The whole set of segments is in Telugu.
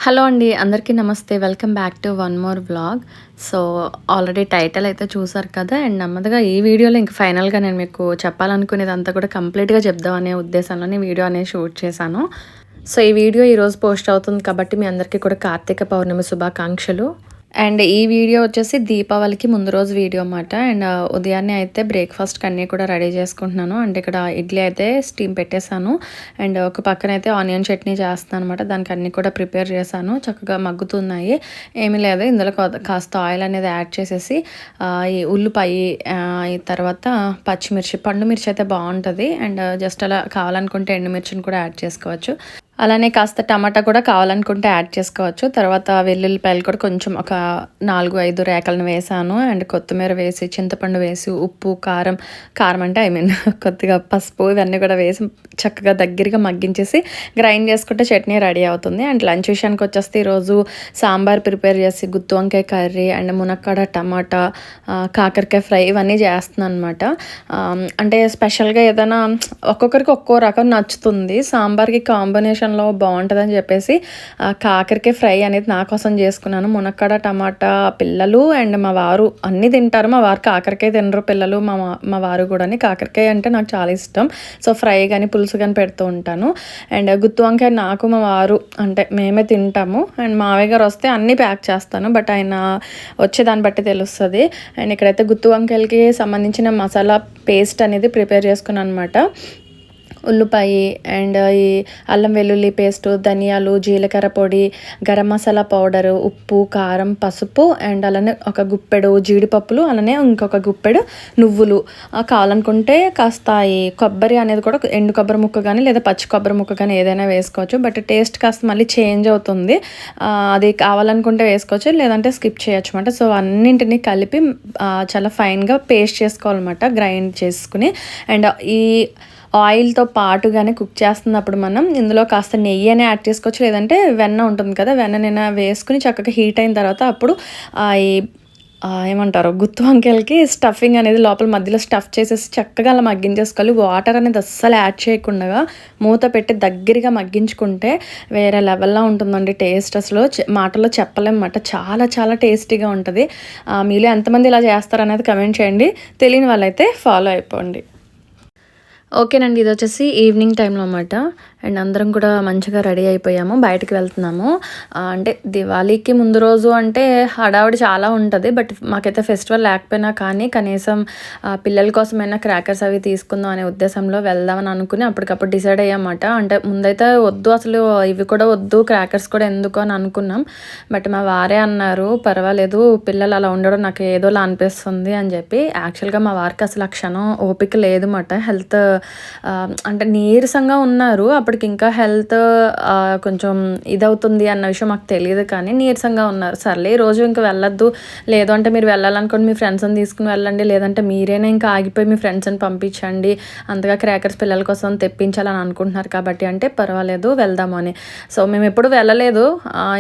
హలో అండి, అందరికీ నమస్తే. Welcome back to one more vlog. So already title అయితే చూసారు కదా. అండ్ నెమ్మదిగా ఈ వీడియోలో ఇంక ఫైనల్గా నేను మీకు చెప్పాలనుకునేదంతా కూడా కంప్లీట్గా చెప్దామనే ఉద్దేశంలోనే వీడియో అనేది షూట్ చేశాను. సో ఈ వీడియో ఈరోజు పోస్ట్ అవుతుంది కాబట్టి మీ అందరికీ కూడా కార్తీక పౌర్ణమి శుభాకాంక్షలు. అండ్ ఈ వీడియో వచ్చేసి దీపావళికి ముందు రోజు వీడియో అన్నమాట. అండ్ ఉదయాన్నే అయితే బ్రేక్ఫాస్ట్కి అన్నీ కూడా రెడీ చేసుకుంటున్నాను. అంటే ఇక్కడ ఇడ్లీ అయితే స్టీమ్ పెట్టేశాను. అండ్ ఒక పక్కన అయితే ఆనియన్ చట్నీ చేస్తాను అనమాట. దానికి అన్నీ కూడా ప్రిపేర్ చేశాను. చక్కగా మగ్గుతున్నాయి. ఏమీ లేదు, ఇందులో కాస్త ఆయిల్ అనేది యాడ్ చేసేసి ఈ ఉల్లిపాయ ఈ తర్వాత పచ్చిమిర్చి, పండు మిర్చి అయితే బాగుంటుంది. అండ్ జస్ట్ అలా కావాలనుకుంటే ఎండుమిర్చిని కూడా యాడ్ చేసుకోవచ్చు. అలానే కాస్త టమాటా కూడా కావాలనుకుంటే యాడ్ చేసుకోవచ్చు. తర్వాత వెల్లుల్లిపాయలు కూడా కొంచెం ఒక 4-5 రేకలను వేసాను. అండ్ కొత్తిమీర వేసి, చింతపండు వేసి, ఉప్పు, కారం అంటే కొద్దిగా పసుపు ఇవన్నీ కూడా వేసి చక్కగా దగ్గరగా మగ్గించేసి గ్రైండ్ చేసుకుంటే చట్నీ రెడీ అవుతుంది. అండ్ లంచ్ విషయానికి వచ్చేస్తే ఈరోజు సాంబార్ ప్రిపేర్ చేసి గుత్తి వంకాయ కర్రీ అండ్ మునక్కాడ టమాటా, కాకరకాయ ఫ్రై ఇవన్నీ చేస్తున్నాను అనమాట. అంటే స్పెషల్గా ఏదైనా ఒక్కొక్కరికి ఒక్కో రకం నచ్చుతుంది. సాంబార్కి కాంబినేషన్ బాగుంటుందని చెప్పేసి కాకరకాయ ఫ్రై అనేది నా కోసం చేసుకున్నాను. మునక్కాడ టమాటా పిల్లలు అండ్ మా వారు అన్నీ తింటారు. మా వారు కాకరకాయ తినరు, పిల్లలు మా వారు కూడా. కాకరకాయ అంటే నాకు చాలా ఇష్టం. సో ఫ్రై కానీ పులుసు కానీ పెడుతూ ఉంటాను. అండ్ గుత్తి వంకాయ నాకు మా వారు అంటే మేమే తింటాము. అండ్ మావయ్య గారు వస్తే అన్నీ ప్యాక్ చేస్తాను, బట్ ఆయన వచ్చేదాన్ని బట్టి తెలుస్తుంది. అండ్ ఇక్కడైతే గుత్తి వంకాయలకి సంబంధించిన మసాలా పేస్ట్ అనేది ప్రిపేర్ చేసుకున్నాను అనమాట. ఉల్లిపాయ అండ్ ఈ అల్లం వెల్లుల్లి పేస్టు, ధనియాలు, జీలకర్ర పొడి, గరం మసాలా పౌడరు, ఉప్పు, కారం, పసుపు అండ్ అలానే ఒక గుప్పెడు జీడిపప్పులు, అలానే ఇంకొక గుప్పెడు నువ్వులు. కావాలనుకుంటే కాస్త ఈ కొబ్బరి అనేది కూడా ఎండు కొబ్బరి ముక్క కానీ లేదా పచ్చి కొబ్బరి ముక్క కానీ ఏదైనా వేసుకోవచ్చు. బట్ టేస్ట్ కాస్త మళ్ళీ చేంజ్ అవుతుంది. అది కావాలనుకుంటే వేసుకోవచ్చు, లేదంటే స్కిప్ చేయొచ్చు అనమాట. సో అన్నింటినీ కలిపి చాలా ఫైన్గా పేస్ట్ చేసుకోవాలన్నమాట, గ్రైండ్ చేసుకుని. అండ్ ఈ ఆయిల్తో పాటుగానే కుక్ చేస్తున్నప్పుడు మనం ఇందులో కాస్త నెయ్యి అనే యాడ్ చేసుకోవచ్చు, లేదంటే వెన్న ఉంటుంది కదా, వెన్న వేసుకుని చక్కగా హీట్ అయిన తర్వాత అప్పుడు ఈ ఏమంటారు గుత్తి వంకాయలకి స్టఫింగ్ అనేది లోపల మధ్యలో స్టఫ్ చేసేసి చక్కగా అలా మగ్గించేసుకోవాలి. వాటర్ అనేది అస్సలు యాడ్ చేయకుండా మూత పెట్టి దగ్గరగా మగ్గించుకుంటే వేరే లెవెల్లో ఉంటుందండి టేస్ట్. అసలు మాటల్లో చెప్పలేమన్నమాట. చాలా చాలా టేస్టీగా ఉంటుంది. మీలో ఎంతమంది ఇలా చేస్తారనేది కమెంట్ చేయండి. తెలియని వాళ్ళైతే ఫాలో అయిపోండి. ఓకేనండి, ఇది వచ్చేసి ఈవినింగ్ టైంలో అన్నమాట. అండ్ అందరం కూడా మంచిగా రెడీ అయిపోయాము, బయటకు వెళ్తున్నాము. అంటే దివాళీకి ముందు రోజు అంటే హడావుడి చాలా ఉంటుంది. బట్ మాకైతే ఫెస్టివల్ లేకపోయినా కానీ కనీసం పిల్లల కోసమైనా క్రాకర్స్ అవి తీసుకుందాం అనే ఉద్దేశంలో వెళ్దామని అనుకుని అప్పటికప్పుడు డిసైడ్ అయ్యామాట. అంటే ముందైతే వద్దు, అసలు ఇవి కూడా వద్దు, క్రాకర్స్ కూడా ఎందుకు అని అనుకున్నాం. బట్ మా వారే అన్నారు పర్వాలేదు, పిల్లలు అలా ఉండడం నాకు ఏదోలా అనిపిస్తుంది అని చెప్పి. యాక్చువల్గా మా వారికి అసలు ఆ క్షణం ఓపిక లేదు అన్నమాట. హెల్త్ అంటే నీరసంగా ఉన్నారు. అప్పటికి ఇంకా హెల్త్ కొంచెం ఇదవుతుంది అన్న విషయం మాకు తెలియదు, కానీ నీరసంగా ఉన్నారు. సర్లే రోజు ఇంకా వెళ్ళొద్దు, లేదు అంటే మీరు వెళ్ళాలనుకోండి మీ ఫ్రెండ్స్ని తీసుకుని వెళ్ళండి, లేదంటే మీరైనా ఇంకా ఆగిపోయి మీ ఫ్రెండ్స్ని పంపించండి, అంతగా క్రాకర్స్ పిల్లల కోసం తెప్పించాలని అనుకుంటున్నారు కాబట్టి అంటే పర్వాలేదు వెళ్దాము అని. సో మేము ఎప్పుడు వెళ్ళలేదు,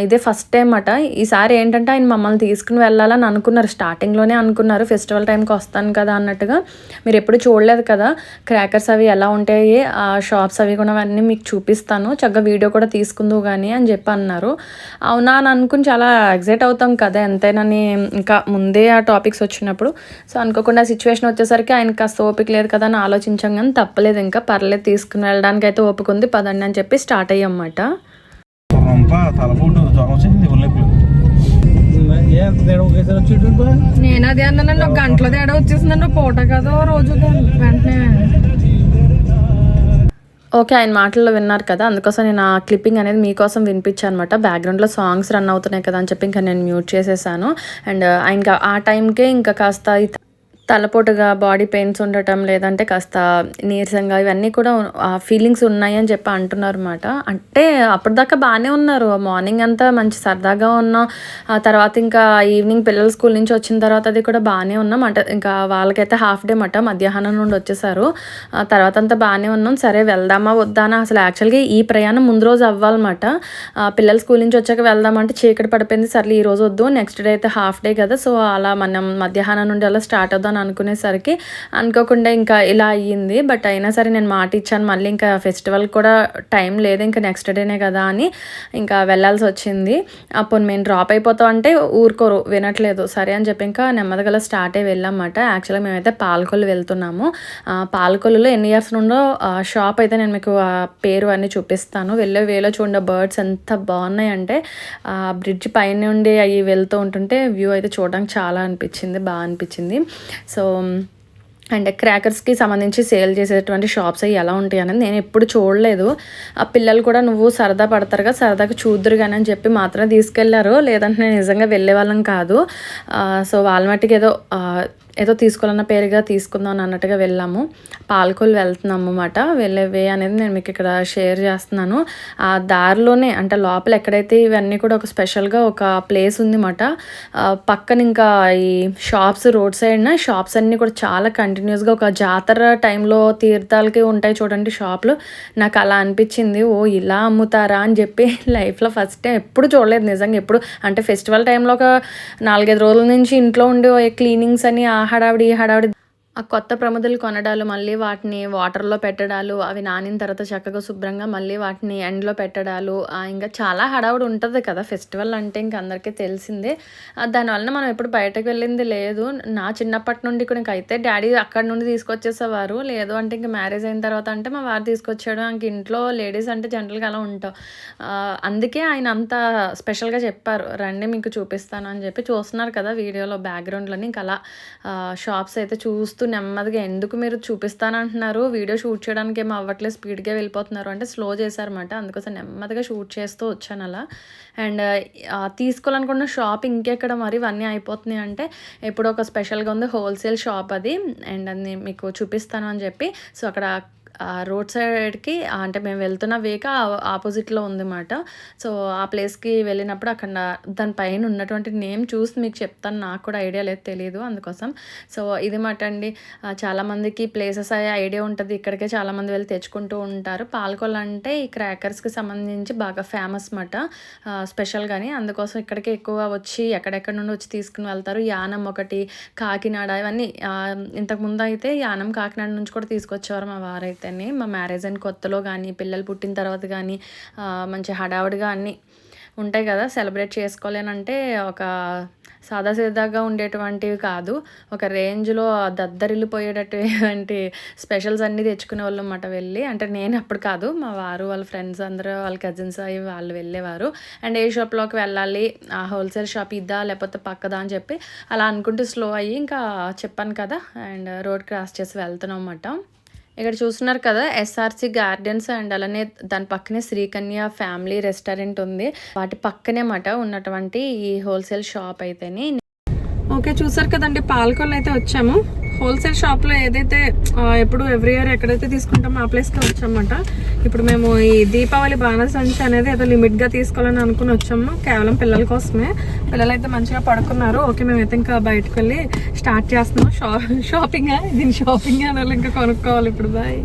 ఇదే ఫస్ట్ టైం అట. ఈసారి ఏంటంటే ఆయన మమ్మల్ని తీసుకుని వెళ్ళాలని అనుకున్నారు, స్టార్టింగ్లోనే అనుకున్నారు. ఫెస్టివల్ టైంకి వస్తాను కదా అన్నట్టుగా. మీరు ఎప్పుడు చూడలేదు కదా క్రాకర్స్ అవి ఎలా ఉంటాయి, ఆ షాప్స్ అవి కూడా అవన్నీ మీకు చూపిస్తాను, చక్కగా వీడియో కూడా తీసుకుందువు కానీ అని చెప్పి అన్నారు. అవునా అని అనుకుని చాలా ఎగ్జైట్ అవుతాం కదా ఎంతైనాని, ఇంకా ముందే ఆ టాపిక్స్ వచ్చినప్పుడు. సో అనుకోకుండా సిచ్యువేషన్ వచ్చేసరికి ఆయన కాస్త ఓపిక లేదు కదా అని ఆలోచించాం, కానీ తప్పలేదు, ఇంకా పర్లేదు తీసుకుని వెళ్ళడానికి అయితే ఓపిక ఉంది, పదండి అని చెప్పి స్టార్ట్ అయ్యన్నమాట. నేను అదే అన్నానండి, ఒక గంటలో తేడా వచ్చేసిందండి, పూట కదా రోజు వెంటనే. ఓకే, ఆయన మాటల్లో విన్నారు కదా, అందుకోసం నేను ఆ క్లిప్పింగ్ అనేది మీకోసం వినిపించాను అనమాట. బ్యాక్గ్రౌండ్లో సాంగ్స్ రన్ అవుతున్నాయి కదా అని చెప్పి ఇంకా నేను మ్యూట్ చేసేసాను. అండ్ ఇంకా ఆ టైంకే ఇంకా కాస్త తలపోటుగా, బాడీ పెయిన్స్ ఉండటం, లేదంటే కాస్త నీరసంగా ఇవన్నీ కూడా ఫీలింగ్స్ ఉన్నాయి అని చెప్పి అంటున్నారు అనమాట. అంటే అప్పటిదాకా బాగానే ఉన్నారు, మార్నింగ్ అంతా మంచి సరదాగా ఉన్నాం. ఆ తర్వాత ఇంకా ఈవినింగ్ పిల్లలు స్కూల్ నుంచి వచ్చిన తర్వాత అది కూడా బాగానే ఉన్నాం. అంటే ఇంకా వాళ్ళకైతే హాఫ్ డే మాట, మధ్యాహ్నం నుండి వచ్చేసారు. తర్వాత అంతా బాగానే ఉన్నాం. సరే వెళ్దామా వద్దా అని, అసలు యాక్చువల్గా ఈ ప్రయాణం ముందు రోజు అవ్వాలన్నమాట. పిల్లలు స్కూల్ నుంచి వచ్చాక వెళ్దామంటే చీకటి పడిపోయింది. సర్లే ఈ రోజు వద్దు, నెక్స్ట్ డే అయితే హాఫ్ డే కదా, సో అలా మనం మధ్యాహ్నం నుండి అలా స్టార్ట్ అవుదాం అని అనుకునేసరికి అనుకోకుండా ఇంకా ఇలా అయ్యింది. బట్ అయినా సరే నేను మాట ఇచ్చాను, మళ్ళీ ఇంకా ఫెస్టివల్ కూడా టైం లేదు, ఇంకా నెక్స్ట్ డేనే కదా అని ఇంకా వెళ్ళాల్సి వచ్చింది. అప్పుడు మేము డ్రాప్ అయిపోతాం అంటే ఊరుకోరు, వినట్లేదు. సరే అని చెప్పి ఇంకా నెమ్మదిగా స్టార్ట్ అయ్యి వెళ్ళామన్నమాట. యాక్చువల్గా మేమైతే పాలకొల్లు వెళ్తున్నాము. పాలకొల్లులో ఎన్ని ఇయర్స్ నుండో షాప్ అయితే నేను మీకు పేరు అన్నీ చూపిస్తాను. వెళ్ళే వేలో చూడండి బర్డ్స్ ఎంత బాగున్నాయి అంటే బ్రిడ్జ్ పైన నుండి అవి వెళ్తూ ఉంటుంటే వ్యూ అయితే చూడడానికి చాలా బాగా అనిపించింది. సో అండ్ క్రాకర్స్కి సంబంధించి సేల్ చేసేటువంటి షాప్స్ అవి ఎలా ఉంటాయి అనేది నేను ఎప్పుడు చూడలేదు. ఆ పిల్లలు కూడా నువ్వు సరదా పడతారుగా, సరదాగా చూద్దరు కానీ అని చెప్పి మాత్రమే తీసుకెళ్లారు, లేదంటే నేను నిజంగా వెళ్ళే వాళ్ళం కాదు. సో వాళ్ళ మట్టికి ఏదో తీసుకోవాలన్న పేరుగా తీసుకుందాం అని అన్నట్టుగా వెళ్ళాము. పాలకొల్లు వెళ్తున్నాము అన్నమాట. వెళ్ళే వే అనేది నేను మీకు ఇక్కడ షేర్ చేస్తున్నాను. ఆ దారిలోనే అంటే లోపల ఎక్కడైతే ఇవన్నీ కూడా ఒక స్పెషల్గా ఒక ప్లేస్ ఉంది అన్నమాట. పక్కన ఇంకా ఈ షాప్స్ రోడ్ సైడ్న షాప్స్ అన్నీ కూడా చాలా కంటిన్యూస్గా ఒక జాతర టైంలో తీర్థాలకి ఉంటాయి చూడండి షాపులు. నాకు అలా అనిపించింది, ఓ ఇలా అమ్ముతారా అని చెప్పి లైఫ్లో ఫస్ట్ టైం, ఎప్పుడు చూడలేదు నిజంగా. ఎప్పుడు అంటే ఫెస్టివల్ టైంలో ఒక 4-5 రోజుల నుంచి ఇంట్లో ఉండి క్లీనింగ్స్ అని హడావిడి ఆ కొత్త ప్రమిదలు కొనడాలు, మళ్ళీ వాటిని వాటర్లో పెట్టడాలు, అవి నానిన తర్వాత చక్కగా శుభ్రంగా మళ్ళీ వాటిని ఎండ్లో పెట్టడాలు, ఇంకా చాలా హడావుడి ఉంటుంది కదా ఫెస్టివల్ అంటే, ఇంక అందరికీ తెలిసిందే. దానివల్ల మనం ఎప్పుడు బయటకు వెళ్ళింది లేదు. నా చిన్నప్పటి నుండి కూడా ఇంకైతే డాడీ అక్కడ నుండి తీసుకొచ్చేసేవారు, లేదు అంటే ఇంక మ్యారేజ్ అయిన తర్వాత అంటే మా వారు తీసుకొచ్చాడు. ఇంక ఇంట్లో లేడీస్ అంటే జనరల్గా అలా ఉంటాం. అందుకే ఆయన అంత స్పెషల్గా చెప్పారు, రండి మీకు చూపిస్తాను అని చెప్పి. చూస్తున్నారు కదా వీడియోలో బ్యాక్గ్రౌండ్లోని, ఇంక అలా షాప్స్ అయితే చూస్తూ నెమ్మదిగా, ఎందుకు మీరు చూపిస్తానంటున్నారు, వీడియో షూట్ చేయడానికి ఏమో అవ్వట్లేదు, స్పీడ్గా వెళ్ళిపోతున్నారు అంటే స్లో చేశారన్నమాట. అందుకోసం నెమ్మదిగా షూట్ చేస్తూ వచ్చాను అలా. అండ్ తీసుకోవాలనుకున్న షాప్ ఇంకెక్కడ మరి ఇవన్నీ అయిపోతున్నాయి అంటే, ఎప్పుడో ఒక స్పెషల్గా ఉంది హోల్సేల్ షాప్ అది, అండ్ అది మీకు చూపిస్తాను అని చెప్పి. సో అక్కడ రోడ్ సైడ్కి అంటే మేము వెళ్తున్న వేక ఆపోజిట్లో ఉందన్నమాట. సో ఆ ప్లేస్కి వెళ్ళినప్పుడు అక్కడ దానిపైన ఉన్నటువంటి నేమ్ చూసి మీకు చెప్తాను, నాకు కూడా ఐడియా లేదు, తెలియదు అందుకోసం. సో ఇది మాట అండి. చాలామందికి ప్లేసెస్ అయ్యే ఐడియా ఉంటుంది, ఇక్కడికే చాలామంది వెళ్ళి తెచ్చుకుంటూ ఉంటారు. పాలకొల్లు అంటే ఈ క్రాకర్స్కి సంబంధించి బాగా ఫేమస్ మాట స్పెషల్గాని, అందుకోసం ఇక్కడికే ఎక్కువ వచ్చి ఎక్కడెక్కడ నుండి వచ్చి తీసుకుని వెళ్తారు. యానం ఒకటి, కాకినాడ, ఇవన్నీ ఇంతకుముందు అయితే యానం కాకినాడ నుంచి కూడా తీసుకొచ్చేవారు మా వారైతే. మా మ్యారేజ్ అయిన కొత్తలో కానీ, పిల్లలు పుట్టిన తర్వాత కానీ మంచి హడావుడిగా అన్నీ ఉంటాయి కదా, సెలబ్రేట్ చేసుకోలేనంటే ఒక సాదాసీదాగా ఉండేటువంటివి కాదు, ఒక రేంజ్లో దద్దరిల్లిపోయేటటువంటి స్పెషల్స్ అన్నీ తెచ్చుకునే వాళ్ళు అన్నమాట వెళ్ళి. అంటే నేను అప్పుడు కాదు, మా వారు వాళ్ళ ఫ్రెండ్స్ అందరూ వాళ్ళ కజిన్స్ అవి వాళ్ళు వెళ్ళేవారు. అండ్ ఏ షాప్లోకి వెళ్ళాలి, ఆ హోల్సేల్ షాప్ ఇద్దా లేకపోతే పక్కదా అని చెప్పి అలా అనుకుంటూ స్లో అయ్యి ఇంకా చెప్పాను కదా, అండ్ రోడ్ క్రాస్ చేసి వెళ్తున్నాం అన్నమాట. ఇక్కడ చూస్తున్నారు కదా ఎస్ఆర్సి గార్డెన్స్, అండ్ అలానే దాని పక్కనే శ్రీకన్య ఫ్యామిలీ రెస్టారెంట్ ఉంది. వాటి పక్కనే మాట ఉన్నటువంటి ఈ హోల్సేల్ షాప్ అయితేని. ఓకే, చూసారు కదండి పాలకొల్లు అయితే వచ్చాము. హోల్సేల్ షాప్లో ఏదైతే ఎప్పుడు ఎవ్రీ ఇయర్ ఎక్కడైతే తీసుకుంటామో ఆ ప్లేస్కి వచ్చామన్నమాట. ఇప్పుడు మేము ఈ దీపావళి బాణసంచి అనేది ఏదో లిమిట్గా తీసుకోవాలని అనుకుని వచ్చాము, కేవలం పిల్లల కోసమే. పిల్లలు అయితే మంచిగా పడుకున్నారు. ఓకే, మేమైతే ఇంకా బయటకు వెళ్ళి స్టార్ట్ చేస్తున్నాం షాపింగ్. దీని షాపింగ్ అనాలి, ఇంకా కొనుక్కోవాలి ఇప్పుడు. బాయ్.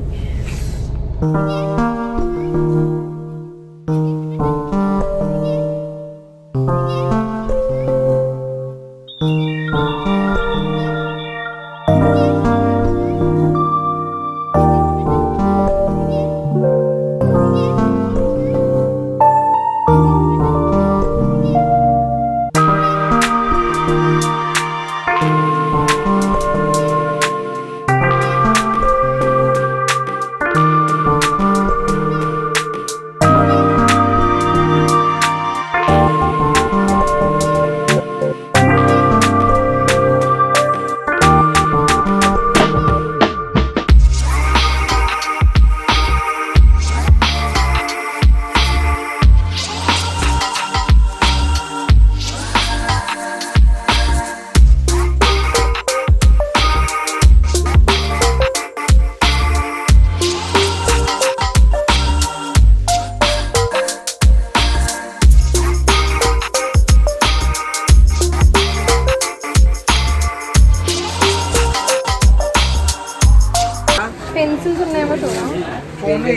పెన్సిల్స్ ఉన్నాయేమో చూడండి.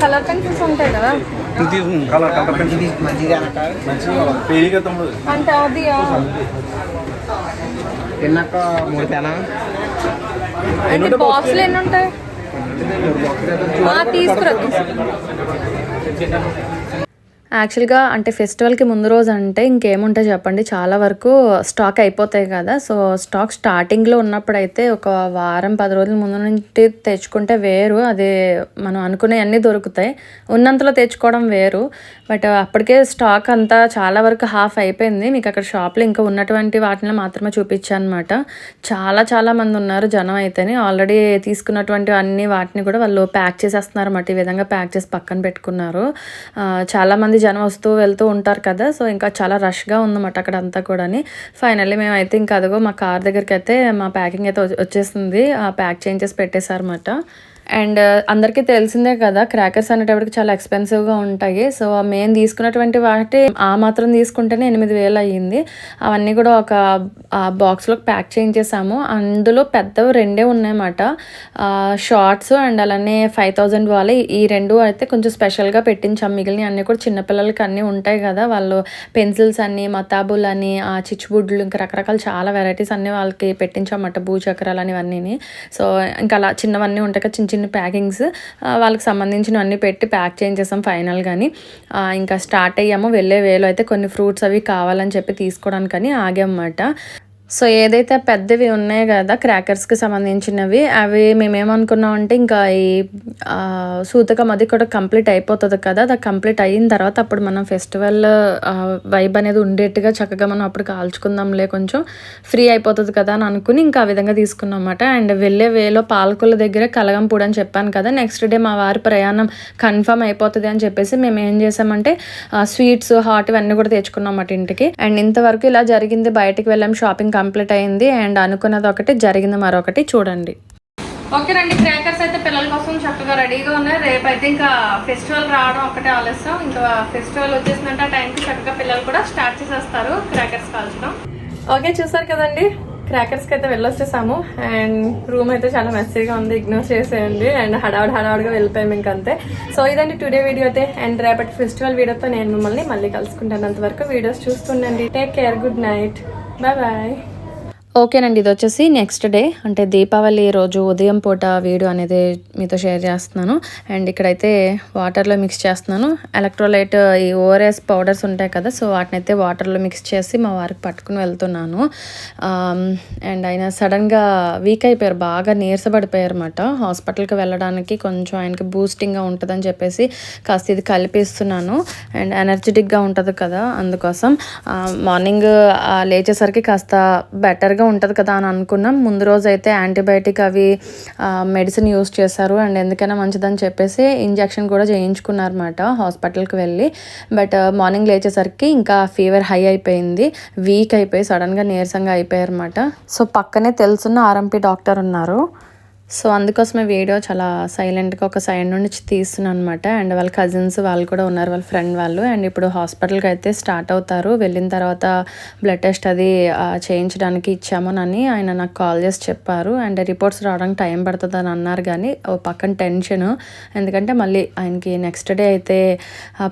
కలర్ పెన్సిల్స్ ఉంటాయి కదా, అంటే అది తిన్నాక 3 తేనా అంటే బాక్స్లు ఎన్ని ఉంటాయి తీసుకురా. యాక్చువల్గా అంటే ఫెస్టివల్కి ముందు రోజు అంటే ఇంకేముంటాయి చెప్పండి, చాలా వరకు స్టాక్ అయిపోతాయి కదా. సో స్టాక్ స్టార్టింగ్లో ఉన్నప్పుడైతే ఒక వారం 10 రోజుల ముందు నుంచి తెచ్చుకుంటే వేరు, అది మనం అనుకునేవన్నీ దొరుకుతాయి. ఉన్నంతలో తెచ్చుకోవడం వేరు. బట్ అప్పటికే స్టాక్ అంతా చాలా వరకు హాఫ్ అయిపోయింది. మీకు అక్కడ షాప్లో ఇంకా ఉన్నటువంటి వాటిని మాత్రమే చూపించాను అనమాట. చాలా మంది ఉన్నారు జనం అయితేనే. ఆల్రెడీ తీసుకున్నటువంటి అన్ని వాటిని కూడా వాళ్ళు ప్యాక్ చేసేస్తున్నారు అన్నమాట. ఈ విధంగా ప్యాక్ చేసి పక్కన పెట్టుకున్నారు. చాలామంది జనం వస్తూ వెళ్తూ ఉంటారు కదా. సో ఇంకా చాలా రష్గా ఉందన్నమాట అక్కడ అంతా కూడా. ఫైనల్లీ మేమైతే ఇంకా అదిగో మా కార్ దగ్గరికి అయితే మా ప్యాకింగ్ అయితే వచ్చేసింది. ప్యాక్ చేయించేసి పెట్టేశారన్నమాట. అండ్ అందరికీ తెలిసిందే కదా, క్రాకర్స్ అనేటప్పటికి చాలా ఎక్స్పెన్సివ్గా ఉంటాయి. సో మేము తీసుకున్నటువంటి వాటి ఆ మాత్రం తీసుకుంటేనే 8,000 అయ్యింది. అవన్నీ కూడా ఒక బాక్స్లోకి ప్యాక్ చేయించేసాము. అందులో పెద్దవి 2 ఉన్నాయన్నమాట, షార్ట్స్ అండ్ అలానే 5,000 వాళ్ళే. ఈ 2 అయితే కొంచెం స్పెషల్గా పెట్టించాము. మిగిలిన అన్నీ కూడా చిన్నపిల్లలకి అన్నీ ఉంటాయి కదా, వాళ్ళు పెన్సిల్స్ అన్ని, మతాబుల్ అని, చిచ్చుబుడ్లు, ఇంకా రకరకాల చాలా వెరైటీస్ అన్నీ వాళ్ళకి పెట్టించామన్నమాట. భూచక్రాలు అని ఇవన్నీ. సో ఇంకా అలా చిన్నవన్నీ ఉంటాయి కదా, చిన్న ప్యాకింగ్స్ వాళ్ళకి సంబంధించినవన్నీ పెట్టి ప్యాక్ చేయించేసాం ఫైనల్గాని. ఇంకా స్టార్ట్ అయ్యాము. వెళ్ళే వేలో అయితే కొన్ని ఫ్రూట్స్ అవి కావాలని చెప్పి తీసుకోవడానికని ఆగామన్నమాట. సో ఏదైతే పెద్దవి ఉన్నాయి కదా క్రాకర్స్కి సంబంధించినవి, అవి మేమేమనుకున్నాం అంటే ఇంకా ఈ సూతకం అది కూడా కంప్లీట్ అయిపోతుంది కదా, అది కంప్లీట్ అయిన తర్వాత అప్పుడు మనం ఫెస్టివల్ వైబ్ అనేది ఉండేట్టుగా చక్కగా మనం అప్పుడు కాల్చుకుందాంలే, కొంచెం ఫ్రీ అయిపోతుంది కదా అని అనుకుని ఇంకా ఆ విధంగా తీసుకున్నాం అన్నమాట. అండ్ వెళ్ళే వేలో పాలకొల్ల దగ్గర కలగంపూడి అని చెప్పాను కదా, నెక్స్ట్ డే మా వారి ప్రయాణం కన్ఫర్మ్ అయిపోతుంది అని చెప్పేసి మేము ఏం చేసామంటే స్వీట్స్ హాట్ ఇవన్నీ కూడా తెచ్చుకున్నాం అన్నమాట ఇంటికి. అండ్ ఇంతవరకు ఇలా జరిగింది. బయటికి వెళ్ళాం, షాపింగ్ కంప్లీట్ అయింది. అండ్ అనుకున్నది ఒకటి, జరిగింది మరొకటి. చూడండి. ఓకే రండి, క్రాకర్స్ అయితే పిల్లల కోసం చక్కగా రెడీగా ఉన్నాయి. రేపు అయితే ఇంకా ఫెస్టివల్ రావడం ఒకటే ఆలస్యం. ఇంకా ఫెస్టివల్ వచ్చేసిందంటే ఆ టైంకి చక్కగా పిల్లలు కూడా స్టార్ట్ చేసేస్తారు క్రాకర్స్ కాల్చడం. ఓకే చూసారు కదండి, క్రాకర్స్కి అయితే వెళ్ళొచ్చేసాము. అండ్ రూమ్ అయితే చాలా మెస్సీగా ఉంది, ఇగ్నోర్ చేసేయండి. అండ్ హడావుడిగా వెళ్ళిపోయాము ఇంకంతే. సో ఇదండి టుడే వీడియో అయితే. అండ్ రేపటి ఫెస్టివల్ వీడియోతో నేను మిమ్మల్ని మళ్ళీ కలుసుకుంటాను. అంతవరకు వీడియోస్ చూస్తుండండి. Take care, good night, bye. ఓకేనండి, ఇది వచ్చేసి నెక్స్ట్ డే అంటే దీపావళి రోజు ఉదయం పూట వీడియో అనేది మీతో షేర్ చేస్తున్నాను. అండ్ ఇక్కడైతే వాటర్లో మిక్స్ చేస్తున్నాను ఎలక్ట్రోలైట్, ఈ ఓఆర్ఎస్ పౌడర్స్ ఉంటాయి కదా, సో వాటిని అయితే వాటర్లో మిక్స్ చేసి మా వారికి పట్టుకుని వెళ్తున్నాను. అండ్ ఆయన సడన్గా వీక్ అయిపోయారు, బాగా నీరసపడిపోయారు అన్నమాట. హాస్పిటల్కి వెళ్ళడానికి కొంచెం ఆయనకి బూస్టింగ్గా ఉంటుందని చెప్పేసి కాస్త ఇది కలిపిస్తున్నాను. అండ్ ఎనర్జెటిక్గా ఉంటుంది కదా, అందుకోసం మార్నింగ్ లేచేసరికి కాస్త బెటర్గా ఉంటుంది కదా అని అనుకున్నాం. ముందు రోజు అయితే యాంటీబయాటిక్ అవి మెడిసిన్ యూస్ చేశారు. అండ్ ఎందుకైనా మంచిదని చెప్పేసి ఇంజెక్షన్ కూడా చేయించుకున్నారన్నమాట హాస్పిటల్కి వెళ్ళి. బట్ మార్నింగ్ లేచేసరికి ఇంకా ఫీవర్ హై అయిపోయింది, వీక్ అయిపోయి సడన్గా నీరసంగా అయిపోయారు అన్నమాట. సో పక్కనే తెలుసున్న ఆర్ఎంపీ డాక్టర్ ఉన్నారు. సో అందుకోసమే వీడియో చాలా సైలెంట్గా ఒక సైడ్ నుండి తీస్తున్నాను అనమాట. అండ్ వాళ్ళ కజిన్స్ వాళ్ళు కూడా ఉన్నారు, వాళ్ళ ఫ్రెండ్ వాళ్ళు. అండ్ ఇప్పుడు హాస్పిటల్కి అయితే స్టార్ట్ అవుతారు. వెళ్ళిన తర్వాత బ్లడ్ టెస్ట్ అది చేయించడానికి ఇచ్చామోనని ఆయన నాకు కాల్ చేసి చెప్పారు. అండ్ రిపోర్ట్స్ రావడానికి టైం పడుతుంది అని అన్నారు. కానీ ఓ పక్కన టెన్షన్, ఎందుకంటే మళ్ళీ ఆయనకి నెక్స్ట్ డే అయితే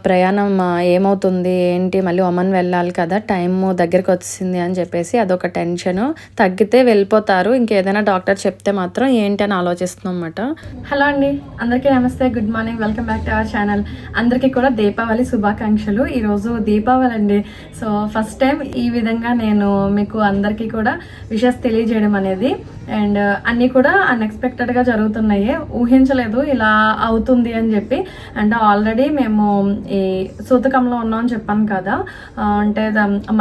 ప్రయాణం ఏమవుతుంది ఏంటి, మళ్ళీ ఒమన్ వెళ్ళాలి కదా, టైం దగ్గరికి వచ్చింది అని చెప్పేసి అదొక టెన్షన్. తగ్గితే వెళ్ళిపోతారు, ఇంకేదైనా డాక్టర్ చెప్తే మాత్రం ఏంటి అని ఆలోచిస్తున్నాం అన్నమాట. హలో అండి, అందరికీ నమస్తే, good morning, welcome back to our channel. అందరికీ కూడా దీపావళి శుభాకాంక్షలు. ఈరోజు దీపావళి అండి. సో ఫస్ట్ టైం ఈ విధంగా నేను మీకు అందరికీ కూడా విషెస్ తెలియజేయడం అనేది. అండ్ అన్నీ కూడా అన్ఎక్స్పెక్టెడ్గా జరుగుతున్నాయి, ఊహించలేదు ఇలా అవుతుంది అని చెప్పి. అండ్ ఆల్రెడీ మేము ఈ సూతకంలో ఉన్నాం అని చెప్పాను కదా, అంటే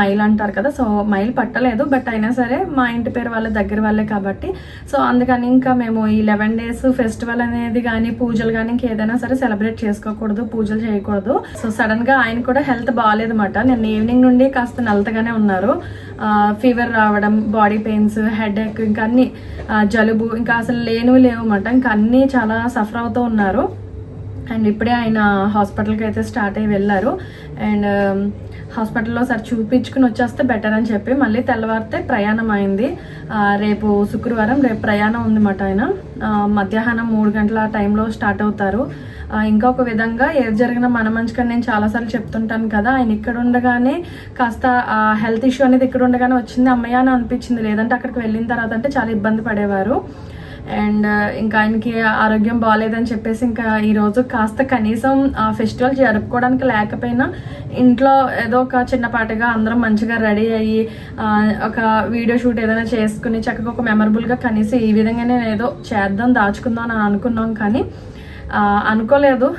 మైల్ అంటారు కదా, సో మైల్ పట్టలేదు. బట్ అయినా సరే మా ఇంటి పేరు వాళ్ళ దగ్గర వాళ్ళే కాబట్టి, సో అందుకని ఇంకా మేము ఈ 11 days ఫెస్టివల్ అనేది కానీ పూజలు కానీ ఇంకేదైనా సరే సెలబ్రేట్ చేసుకోకూడదు, పూజలు చేయకూడదు. సో సడన్ గా ఆయన కూడా హెల్త్ బాగాలేదు అనమాట. నిన్న ఈవినింగ్ నుండి కాస్త నలతగానే ఉన్నారు. ఫీవర్ రావడం, బాడీ పెయిన్స్, హెడ్ ఏక్, ఇంకా అన్ని జలుబు, ఇంకా అసలు లేవు అనమాట. ఇంకా అన్నీ చాలా సఫర్ అవుతూ ఉన్నారు. అండ్ ఇప్పుడే ఆయన హాస్పిటల్కి అయితే స్టార్ట్ అయ్యి వెళ్ళారు. అండ్ హాస్పిటల్లో సరి చూపించుకుని వచ్చేస్తే బెటర్ అని చెప్పి మళ్ళీ తెల్లవారితే ప్రయాణం అయింది. రేపు శుక్రవారం, రేపు ప్రయాణం ఉందన్నమాట. ఆయన మధ్యాహ్నం 3 గంటల టైంలో స్టార్ట్ అవుతారు. ఇంకొక విధంగా ఏది జరిగినా మన మంచికని నేను చాలాసార్లు చెప్తుంటాను కదా, ఆయన ఇక్కడ ఉండగానే కాస్త హెల్త్ ఇష్యూ అనేది ఇక్కడ ఉండగానే వచ్చింది అమ్మయ్య అని అనిపించింది. లేదంటే అక్కడికి వెళ్ళిన తర్వాత అంటే చాలా ఇబ్బంది పడేవారు. అండ్ ఇంకా ఆయనకి ఆరోగ్యం బాగాలేదని చెప్పేసి ఇంకా ఈరోజు కాస్త కనీసం ఫెస్టివల్ జరుపుకోవడానికి లేకపోయినా ఇంట్లో ఏదో ఒక చిన్నపాటిగా అందరం మంచిగా రెడీ అయ్యి ఒక వీడియో షూట్ ఏదైనా చేసుకుని చక్కగా ఒక మెమరబుల్గా కనీసం ఈ విధంగా నేను ఏదో చేద్దాం దాచుకుందాం అని అనుకున్నాం. కానీ అనుకోలేదు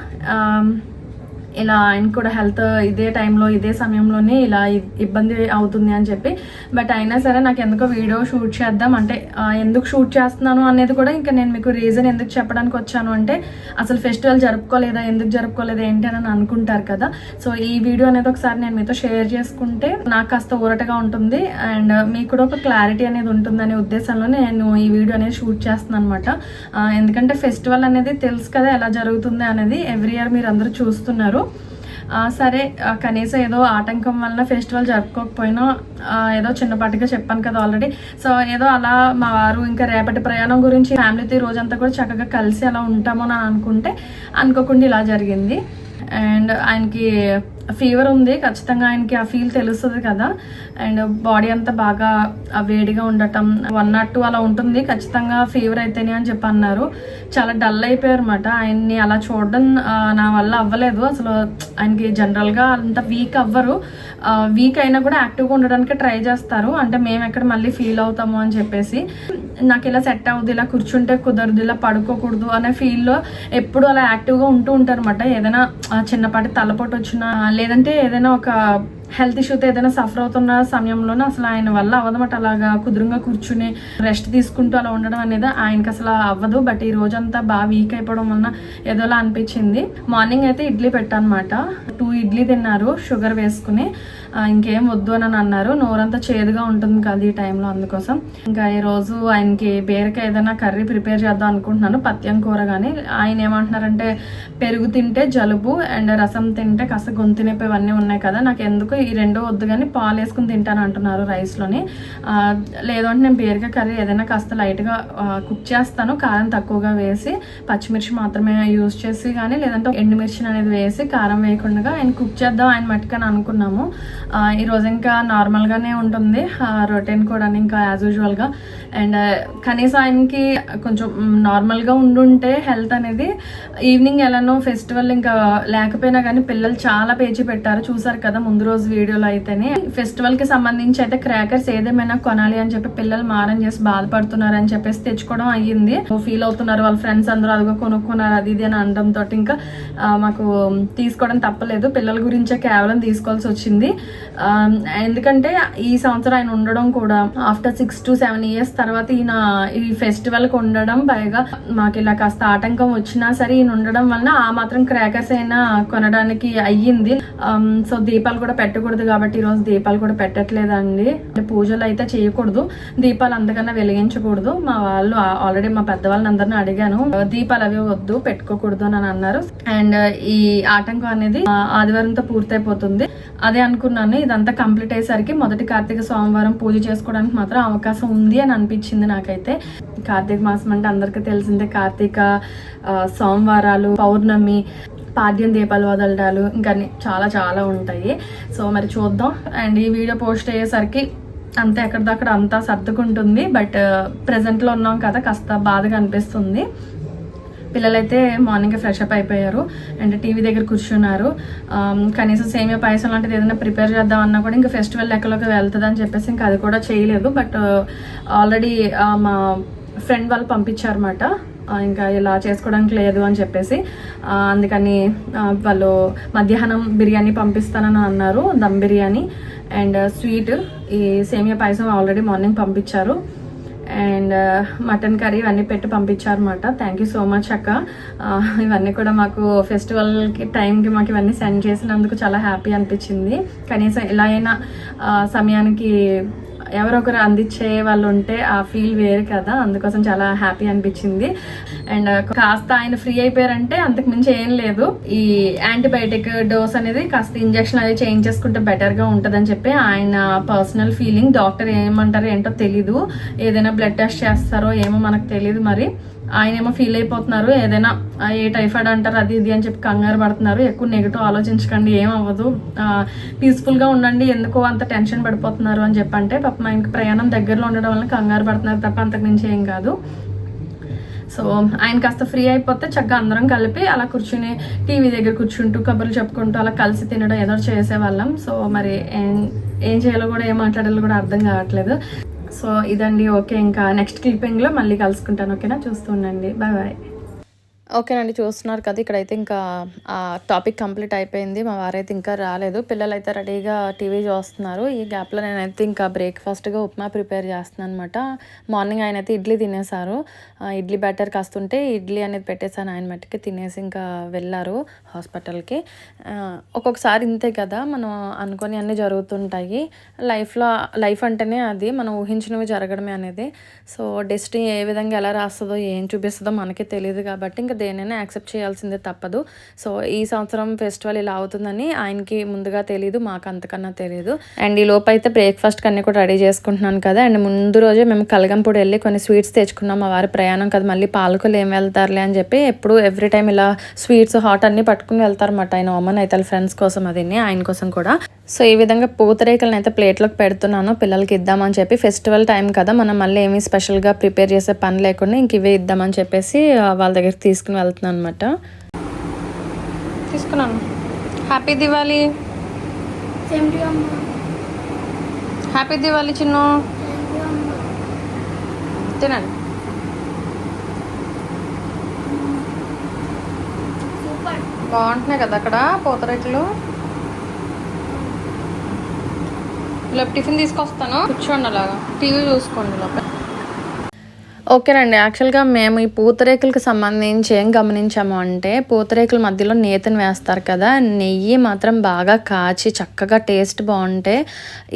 ఇలా ఆయన కూడా హెల్త్ ఇదే టైంలో ఇదే సమయంలోనే ఇలా ఇబ్బంది అవుతుంది అని చెప్పి. బట్ అయినా సరే నాకు ఎందుకో వీడియో షూట్ చేద్దాం అంటే ఎందుకు షూట్ చేస్తున్నాను అనేది కూడా ఇంకా నేను మీకు రీజన్ ఎందుకు చెప్పడానికి వచ్చాను అంటే అసలు ఫెస్టివల్ జరుపుకోలేదా, ఎందుకు జరుపుకోలేదా ఏంటి అని అనుకుంటారు కదా. సో ఈ వీడియో అనేది ఒకసారి నేను మీతో షేర్ చేసుకుంటే నాకు కాస్త ఊరటగా ఉంటుంది అండ్ మీకు కూడా ఒక క్లారిటీ అనేది ఉంటుందనే ఉద్దేశంలో నేను ఈ వీడియో అనేది షూట్ చేస్తున్నాను అనమాట. ఎందుకంటే ఫెస్టివల్ అనేది తెలుసు కదా ఎలా జరుగుతుంది అనేది, ఎవ్రీ ఇయర్ మీరు అందరూ చూస్తున్నారు. సరే కనీసం ఏదో ఆటంకం వల్ల ఫెస్టివల్ జరుపుకోకపోయినా ఏదో చిన్నపాటిగా చెప్పాను కదా ఆల్రెడీ. సో ఏదో అలా మా వారు ఇంకా రేపటి ప్రయాణం గురించి ఫ్యామిలీతో ఈ రోజంతా కూడా చక్కగా కలిసి అలా ఉంటామో అని అనుకుంటే అనుకోకుండా ఇలా జరిగింది. అండ్ ఆయనకి ఫీవర్ ఉంది, ఖచ్చితంగా ఆయనకి ఆ ఫీల్ తెలుస్తుంది కదా. అండ్ బాడీ అంతా బాగా వేడిగా ఉండటం 102 అలా ఉంటుంది ఖచ్చితంగా ఫీవర్ అయితేనే అని చెప్పి అన్నారు. చాలా డల్ అయిపోయారు అనమాట. ఆయన్ని అలా చూడడం నా వల్ల అవ్వలేదు. అసలు ఆయనకి జనరల్గా అంత వీక్ అవ్వరు, వీక్ అయినా కూడా యాక్టివ్గా ఉండడానికి ట్రై చేస్తారు. అంటే మేము ఎక్కడ మళ్ళీ ఫీల్ అవుతాము అని చెప్పేసి నాకు ఇలా సెట్ అవ్వదు, ఇలా కూర్చుంటే కుదరదు, ఇలా పడుకోకూడదు అనే ఫీల్లో ఎప్పుడు అలా యాక్టివ్గా ఉంటూ ఉంటారు అనమాట. ఏదైనా చిన్నపాటి తలపోటు వచ్చినా లేదంటే ఏదైనా ఒక హెల్త్ ఇష్యూతో ఏదైనా సఫర్ అవుతున్న సమయంలోనే అసలు ఆయన వల్ల అవ్వదన్నమాట. అలాగా కుదురుగా కూర్చుని రెస్ట్ తీసుకుంటూ అలా ఉండడం అనేది ఆయనకి అసలు అవ్వదు. బట్ ఈ రోజంతా బాగా వీక్ అయిపోవడం వలన ఏదోలా అనిపించింది. మార్నింగ్ అయితే ఇడ్లీ పెట్టానమాట, 2 ఇడ్లీ తిన్నారు షుగర్ వేసుకుని. ఇంకేం వద్దు అని అన్నారు, నోరంతా చేదుగా ఉంటుంది కదా ఈ టైంలో, అందుకోసం ఇంకా ఈరోజు ఆయనకి బీరకాయ ఏదైనా కర్రీ ప్రిపేర్ చేద్దాం అనుకుంటున్నాను, పత్యం కూర. కానీ ఆయన ఏమంటున్నారంటే పెరుగు తింటే జలుబు అండ్ రసం తింటే కాస్త గొంతు నొప్పి ఇవన్నీ ఉన్నాయి కదా, నాకు ఎందుకు ఈ రెండో వద్దు కానీ పాలు వేసుకుని తింటాను అంటున్నారు రైస్లోని. లేదంటే నేను బీరకాయ కర్రీ ఏదైనా కాస్త లైట్గా కుక్ చేస్తాను, కారం తక్కువగా వేసి పచ్చిమిర్చి మాత్రమే యూజ్ చేసి కానీ లేదంటే ఎండుమిర్చి అనేది వేసి కారం వేయకుండా ఆయన కుక్ చేద్దాం ఆయన మట్టుకని అనుకున్నాము. ఈరోజు ఇంకా నార్మల్గానే ఉంటుంది రొటీన్ కూడా ఇంకా యాజ్ యూజువల్గా. అండ్ కనీసం ఆయనకి కొంచెం నార్మల్గా ఉండుంటే హెల్త్ అనేది ఈవినింగ్ ఎలానో ఫెస్టివల్ ఇంకా లేకపోయినా కానీ పిల్లలు చాలా పేచి పెట్టారు, చూసారు కదా ముందు రోజు వీడియోలో. అయితేనే ఫెస్టివల్కి సంబంధించి అయితే క్రాకర్స్ ఏదేమైనా కొనాలి అని చెప్పి పిల్లలు మారం చేసి బాధపడుతున్నారు అని చెప్పేసి తెచ్చుకోవడం అయ్యింది. ఫీల్ అవుతున్నారు వాళ్ళ ఫ్రెండ్స్ అందరూ అదిగో కొనుక్కున్నారు అది ఇది అని అనడంతో ఇంకా మాకు తీసుకోవడం తప్పలేదు. పిల్లల గురించే కేవలం తీసుకోవాల్సి వచ్చింది. ఎందుకంటే ఈ సంవత్సరం ఆయన ఉండడం కూడా ఆఫ్టర్ 6 to 7 years తర్వాత ఈయన ఈ ఫెస్టివల్కి ఉండడం, పైగా మాకు ఇలా కాస్త ఆటంకం వచ్చినా సరే ఈయన ఉండడం వలన ఆ మాత్రం క్రాకర్స్ అయినా కొనడానికి అయ్యింది. సో దీపాలు కూడా పెట్టకూడదు కాబట్టి ఈరోజు దీపాలు కూడా పెట్టట్లేదండి. పూజలు అయితే చేయకూడదు, దీపాలు అంతకన్నా వెలిగించకూడదు. మా వాళ్ళు ఆల్రెడీ మా పెద్దవాళ్ళని అందరిని అడిగాను, దీపాలు అవి వద్దు పెట్టుకోకూడదు అని అన్నారు. అండ్ ఈ ఆటంకం అనేది ఆదివారంతో పూర్తయిపోతుంది. అదే అనుకున్నాను, ఇదంతా కంప్లీట్ అయ్యేసరికి మొదటి కార్తీక సోమవారం పూజ చేసుకోవడానికి మాత్రం అవకాశం ఉంది అని అనిపించింది నాకైతే. కార్తీక మాసం అంటే అందరికీ తెలిసిందే, కార్తీక సోమవారాలు, పౌర్ణమి, పాడ్యం దీపాలు వదలడాలు ఇంకా చాలా చాలా ఉంటాయి. సో మరి చూద్దాం. అండ్ ఈ వీడియో పోస్ట్ అయ్యేసరికి అంతే ఎక్కడిదక్కడ అంతా సర్దుకుంటుంది. బట్ ప్రెజెంట్లో ఉన్నాం కదా కాస్త బాధగా అనిపిస్తుంది. పిల్లలైతే మార్నింగ్ ఫ్రెష్ అప్ అయిపోయారు అండ్ టీవీ దగ్గర కూర్చున్నారు. కనీసం సేమియా పాయసం లాంటిది ఏదైనా ప్రిపేర్ చేద్దామన్నా కూడా ఇంకా ఫెస్టివల్ లెక్కలోకి వెళ్తుంది అని చెప్పేసి ఇంకా అది కూడా చేయలేదు. బట్ ఆల్రెడీ మా ఫ్రెండ్ వాళ్ళు పంపించారన్నమాట, ఇంకా ఇలా చేసుకోవడానికి లేదు అని చెప్పేసి. అందుకని వాళ్ళు మధ్యాహ్నం బిర్యానీ పంపిస్తానని అన్నారు, దమ్ బిర్యానీ అండ్ స్వీట్. ఈ సేమియా పాయసం ఆల్రెడీ మార్నింగ్ పంపించారు అండ్ మటన్ కర్రీ ఇవన్నీ పెట్టి పంపించారన్నమాట. థ్యాంక్ యూ సో మచ్ అక్క. ఇవన్నీ కూడా మాకు ఫెస్టివల్కి టైంకి మాకు ఇవన్నీ సెండ్ చేసినందుకు చాలా హ్యాపీ అనిపించింది. కనీసం ఇలా అయినా సమయానికి ఎవరొకరు అందించే వాళ్ళు ఉంటే ఆ ఫీల్ వేరు కదా, అందుకోసం చాలా హ్యాపీ అనిపించింది. అండ్ కాస్త ఆయన ఫ్రీ అయిపోయారంటే అంతకు మించి ఏం లేదు. ఈ యాంటీబయాటిక్ డోస్ అనేది కాస్త ఇంజెక్షన్ అది చేంజ్ చేసుకుంటే బెటర్గా ఉంటుందని చెప్పి ఆయన పర్సనల్ ఫీలింగ్. డాక్టర్ ఏమంటారో ఏంటో తెలీదు, ఏదైనా బ్లడ్ టెస్ట్ చేస్తారో ఏమో మనకు తెలీదు. మరి ఆయన ఏమో ఫీల్ అయిపోతున్నారు, ఏదైనా ఏ టైఫాయిడ్ అంటారు అది ఇది అని చెప్పి కంగారు పడుతున్నారు. ఎక్కువ నెగిటివ్ ఆలోచించకండి, ఏం అవ్వదు, పీస్ఫుల్గా ఉండండి, ఎందుకో అంత టెన్షన్ పడిపోతున్నారు అని చెప్పంటే పాపం ఆయనకి ప్రయాణం దగ్గరలో ఉండడం వల్ల కంగారు పడుతున్నారు తప్ప అంతకు మించి ఏం కాదు. సో ఆయన కాస్త ఫ్రీ అయిపోతే చక్కగా అందరం కలిపి అలా కూర్చుని టీవీ దగ్గర కూర్చుంటూ కబుర్లు చెప్పుకుంటూ అలా కలిసి తినడం ఏదో చేసేవాళ్ళం. సో మరి ఏం చేయాలో కూడా ఏం మాట్లాడాలో కూడా అర్థం కావట్లేదు. సో ఇదండి. ఓకే, ఇంకా నెక్స్ట్ క్లిప్పింగ్లో మళ్ళీ కలుసుకుంటాను. ఓకేనా, చూస్తూ ఉండండి. Bye bye. ఓకేనండి, చూస్తున్నారు కదా, ఇక్కడైతే ఇంకా ఆ టాపిక్ కంప్లీట్ అయిపోయింది. మా వారైతే ఇంకా రాలేదు, పిల్లలు అయితే రెడీగా టీవీ చూస్తున్నారు. ఈ గ్యాప్లో నేనైతే ఇంకా బ్రేక్ఫాస్ట్గా ఉప్మా ప్రిపేర్ చేస్తున్నాను అనమాట. మార్నింగ్ ఆయన అయితే ఇడ్లీ తినేసారు, ఇడ్లీ బ్యాటర్ కాస్తుంటే ఇడ్లీ అనేది పెట్టేశాను. ఆయన మట్టుకి తినేసి ఇంకా వెళ్ళారు హాస్పిటల్కి. ఒక్కొక్కసారి ఇంతే కదా, మనం అనుకొని అన్నీ జరుగుతుంటాయి లైఫ్ అంటేనే అది, మనం ఊహించినవి జరగడమే అనేది. సో డెస్టినీ ఏ విధంగా ఎలా రాస్తుందో ఏం చూపిస్తుందో మనకి తెలియదు కాబట్టి ఇంకా దేనైనా యాక్సెప్ట్ చేయాల్సిందే, తప్పదు. సో ఈ సంవత్సరం ఫెస్టివల్ ఇలా అవుతుందని ఆయనకి ముందుగా తెలియదు, మాకు అంతకన్నా తెలియదు. అండ్ ఈ లోపు అయితే బ్రేక్ఫాస్ట్కి అన్నీ కూడా రెడీ చేసుకుంటున్నాను కదా. అండ్ ముందు రోజే మేము కలగంపూడి వెళ్ళి కొన్ని స్వీట్స్ తెచ్చుకున్నాం. మా వారి ప్రయాణం కదా, మళ్ళీ పాలకులు ఏం వెళ్తారులే అని చెప్పి ఎప్పుడు ఎవ్రీ టైం ఇలా స్వీట్స్ హాట్ అన్నీ పట్టుకుని వెళ్తారన్నమాట ఆయన అమ్మని అయితే ఫ్రెండ్స్ కోసం, అది ఆయన కోసం కూడా. సో ఈ విధంగా పూతరేకులను అయితే ప్లేట్లోకి పెడుతున్నాను, పిల్లలకి ఇద్దామని చెప్పి. ఫెస్టివల్ టైం కదా, మనం మళ్ళీ ఏమీ స్పెషల్గా ప్రిపేర్ చేసే పని లేకుండా ఇంక ఇవే ఇద్దామని చెప్పేసి వాళ్ళ దగ్గరికి తీసుకుని వెళ్తున్నాను అనమాట. తీసుకున్నాను. హ్యాపీ దివాళీ. హ్యాపీ దివాళీ చిన్ను. తినండి. బాగుంటున్నాయి కదా అక్కడ పూతరేకులు. ఇలా టిఫిన్ తీసుకొస్తాను, కూర్చోండి అలాగా, టీవీ చూసుకోండి లోపల. ఓకేనండి, యాక్చువల్గా మేము ఈ పూతరేకులకు సంబంధించి ఏం గమనించాము అంటే, పూతరేకుల మధ్యలో నేతిని వేస్తారు కదా, నెయ్యి మాత్రం బాగా కాచి చక్కగా టేస్ట్ బాగుంటే